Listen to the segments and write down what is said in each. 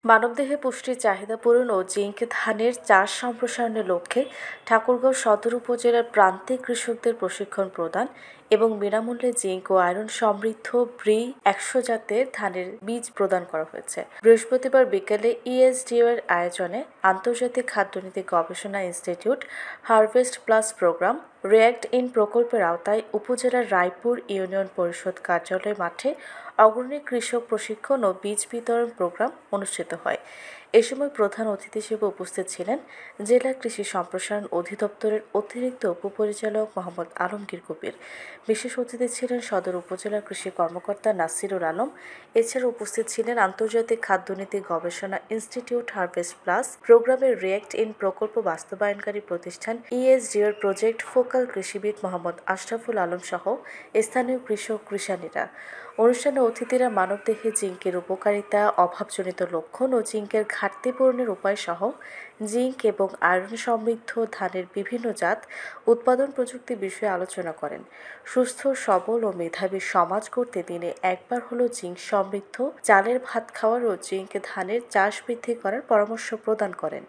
মানবদেহে পুষ্টির চাহিদা পূরণ ও জিঙ্ক ধানের চাষ সম্প্রসারণের লক্ষ্যে ঠাকুরগাঁও সদর উপজেলার প্রান্তিক কৃষকদের প্রশিক্ষণ প্রদান এবং বিনামূল্যে জিঙ্ক ও আয়রন সমৃদ্ধ ব্রি ১০০ জাতের ধানের বীজ প্রদান করা হয়েছে। বৃহস্পতিবার বিকেলে ইএসডিও এর আয়োজনে আন্তর্জাতিক খাদ্যনীতি গবেষণা institute harvest plus program react in প্রকল্পের আওতায় উপজেলার রায়পুর ইউনিয়ন পরিষদ কার্যালয় মাঠে অগ্রণী কৃষক প্রশিক্ষণ ও বীজ বিতরণ প্রোগ্রাম অনুষ্ঠিত হয়। এ সময় প্রধান অতিথি হিসেবে উপস্থিত ছিলেন জেলা কৃষি সম্প্রসারণ অধিদপ্তরের অতিরিক্ত উপপরিচালক মোহাম্মদ আলমগীর কবির। বিশেষ অতিথি ছিলেন সদর উপজেলা কৃষি কর্মকর্তা নাসিরুল আলম। এছাড়া উপস্থিত ছিলেন আন্তর্জাতিক খাদ্যনীতি গবেষণা ইনস্টিটিউট হারভেস্ট প্লাস প্রোগ্রামের রিয়্যাক্ট ইন প্রকল্প বাস্তবায়নকারী প্রতিষ্ঠান ইএসডিওর প্রজেক্ট ফোকাল কৃষিবিদ মোহাম্মদ আশরাফুল আলম সহ স্থানীয় কৃষক কৃষানীরা। অনুষ্ঠানে অতিথিরা মানবদেহে জিঙ্কের উপকারিতা, অভাবজনিত লক্ষণ ও জিঙ্কের ঘাটতি পূরণের উপায় সহ জিঙ্ক এবং আয়রন সমৃদ্ধ ধানের বিভিন্ন জাত উৎপাদন প্রযুক্তি বিষয়ে আলোচনা করেন। সুস্থ, সবল ও মেধাবী সমাজ গড়তে দিনে একবার হলো জিঙ্ক সমৃদ্ধ চালের ভাত খাওয়ার ও জিঙ্ক ধানের চাষ বৃদ্ধি করার পরামর্শ প্রদান করেন।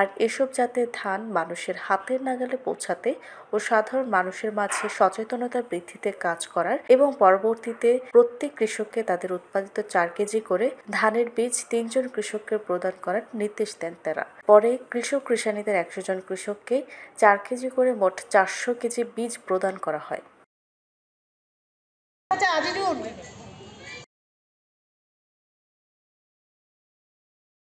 আর এসব জাতের ধান মানুষের হাতের নাগালে পৌঁছাতে ও সাধারণ মানুষের মাঝে সচেতনতা বৃদ্ধিতে কাজ করার এবং পরবর্তীতে প্রত্যেক কৃষককে তাদের উৎপাদিত 4 কেজি করে ধানের বীজ 3 জন কৃষককে প্রদান করার নির্দেশ দেন তারা। পরে কৃষক কৃষানীদের 100 জন কৃষককে 4 কেজি করে মোট 400 কেজি বীজ প্রদান করা হয়।